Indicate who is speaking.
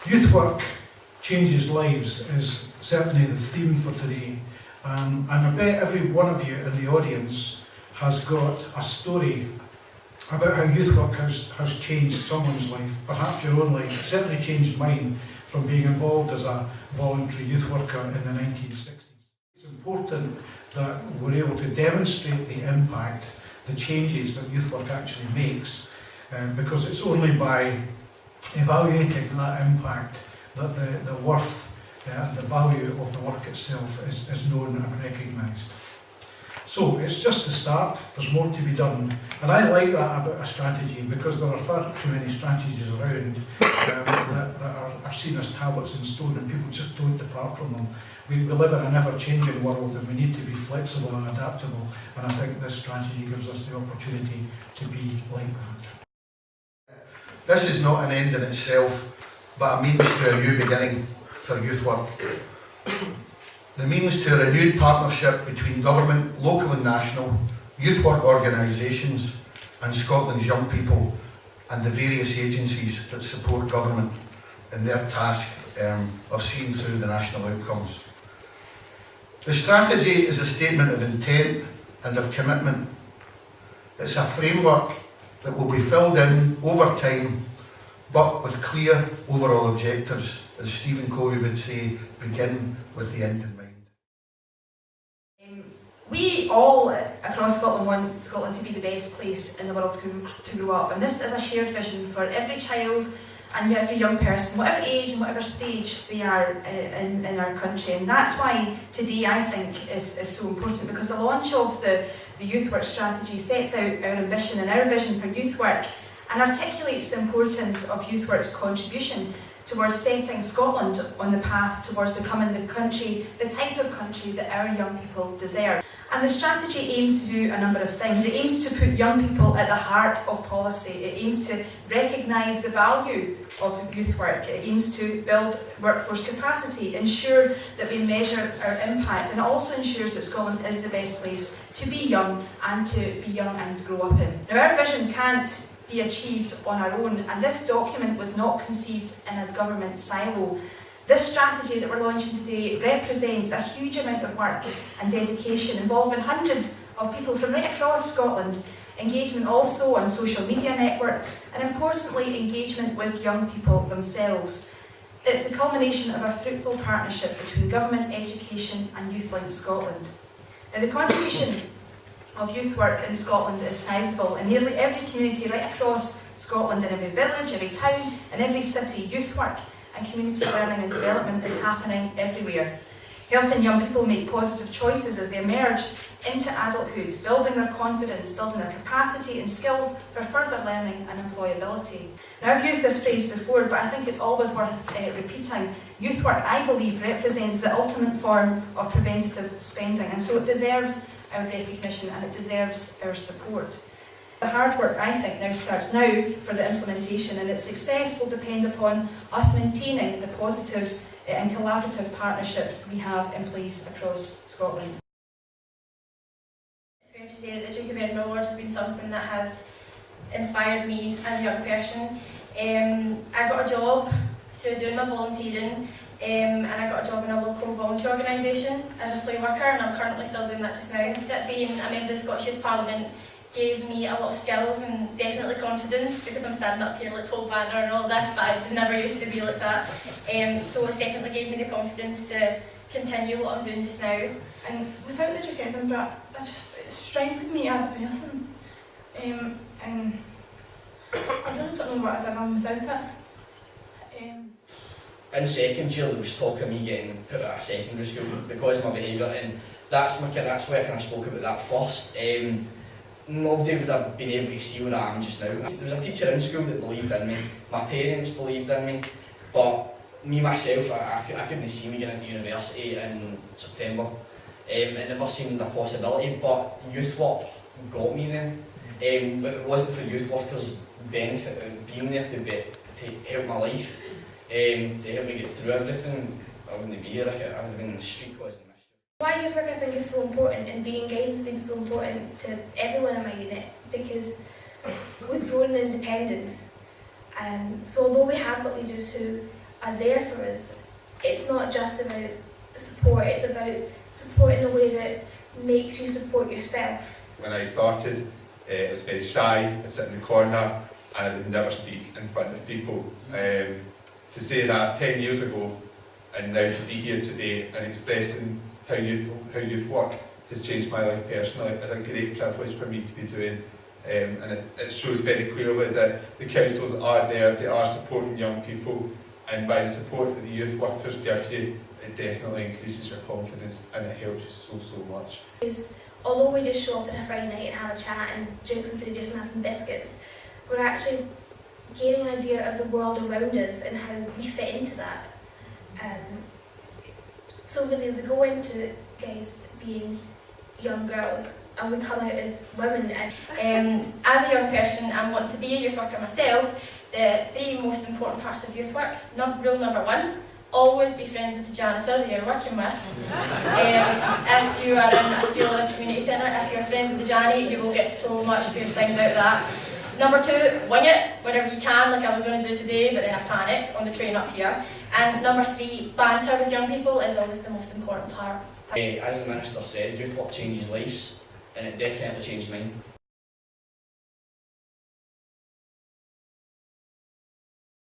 Speaker 1: Youth work changes lives is certainly the theme for today, and I bet every one of you in the audience has got a story about how youth work has changed someone's life, perhaps your own life. It certainly changed mine from being involved as a voluntary youth worker in the 1960s. It's important that we're able to demonstrate the impact, the changes that youth work actually makes, because it's only by evaluating that impact that the worth and the value of the work itself is known and recognised. So it's just the start, there's more to be done, and I like that about a strategy because there are far too many strategies around that are seen as tablets in stone and people just don't depart from them. We live in an ever-changing world and we need to be flexible and adaptable, and I think this strategy gives us the opportunity to be like that.
Speaker 2: This is not an end in itself, but a means to a new beginning for youth work. The means to a renewed partnership between government, local and national, youth work organisations and Scotland's young people and the various agencies that support government in their task of seeing through the national outcomes. The strategy is a statement of intent and of commitment. It's a framework that will be filled in over time, but with clear overall objectives, as Stephen Covey would say, begin with the end in mind.
Speaker 3: We all across Scotland want Scotland to be the best place in the world to grow up, and this is a shared vision for every child and every young person, whatever age and whatever stage they are in our country. And that's why today I think is so important, because the launch of the Youth Work Strategy sets out our ambition and our vision for youth work and articulates the importance of youth work's contribution towards setting Scotland on the path towards becoming the type of country that our young people deserve. And the strategy aims to do a number of things. It aims to put young people at the heart of policy. It aims to recognise the value of youth work. It aims to build workforce capacity, ensure that we measure our impact, and it also ensures that Scotland is the best place to be young and grow up in. Now, our vision can't be achieved on our own, and this document was not conceived in a government silo. This strategy that we're launching today represents a huge amount of work and dedication involving hundreds of people from right across Scotland, engagement also on social media networks, and importantly engagement with young people themselves. It's the culmination of a fruitful partnership between government, education and YouthLink Scotland. Now, the contribution of youth work in Scotland is sizable. In nearly every community right across Scotland, in every village, every town and every city, youth work and community learning and development is happening everywhere, helping young people make positive choices as they emerge into adulthood, building their confidence, building their capacity and skills for further learning and employability. Now, I've used this phrase before, but I think it's always worth repeating. Youth work, I believe, represents the ultimate form of preventative spending, and so it deserves our recognition and it deserves our support. The hard work, I think, now starts for the implementation, and its success will depend upon us maintaining the positive and collaborative partnerships we have in place across Scotland.
Speaker 4: It's fair to say that the Duke of Edinburgh Award has been something that has inspired me as a young person. I got a job through doing my volunteering, and I got a job in a local voluntary organisation as a play worker, and I'm currently still doing that just now. That being a member of the Scottish Youth Parliament gave me a lot of skills and definitely confidence, because I'm standing up here like Toll Banner and all this, but I never used to be like that. So it's definitely gave me the confidence to continue what I'm doing just now.
Speaker 5: And without the Duke of Edinburgh, it strengthened me as a person. And I really don't know what I'd have done without it.
Speaker 6: In second year, there was talk of me getting put out of secondary school because of my behaviour, and that's where I kind of spoke about that first. Nobody would have been able to see where I am just now. There was a teacher in school that believed in me, my parents believed in me, but me myself, I couldn't see me getting into university in September. It never seemed a possibility, but youth work got me there. If it wasn't for youth workers' benefit of being there to help my life, to help me get through everything, I wouldn't be here. I would have been in the street causing mischief.
Speaker 7: Why youth work I think is so important, and being engaged has been so important to everyone in my unit, because we've grown in independence. So although we have got leaders who are there for us. It's not just about support, it's about support in a way that makes you support yourself.
Speaker 8: When I started, I was very shy, I'd sit in the corner and I would never speak in front of people. To say that 10 years ago and now to be here today and expressing how youth work has changed my life personally is a great privilege for me to be doing. And it shows very clearly that the councils are there, they are supporting young people, and by the support that the youth workers give you, it definitely increases your confidence and it helps you so much.
Speaker 7: Although we just show up on a Friday night and have a chat and drink some food juice and have some biscuits, we're actually gaining an idea of the world around us and how we fit into that. So really we go into it, guys, being young girls, and we come out as women.
Speaker 4: As a young person and want to be a youth worker myself, the 3 most important parts of youth work. Rule number 1, always be friends with the janitor that you're working with. If you are in a school or a community centre, if you're friends with the Janny, you will get so much good things out of that. Number 2, wing it whenever you can, like I was going to do today, but then I panicked on the train up here. And number 3, banter with young people is always the most important part.
Speaker 6: As the Minister said, youth work changes lives, and it definitely changed mine.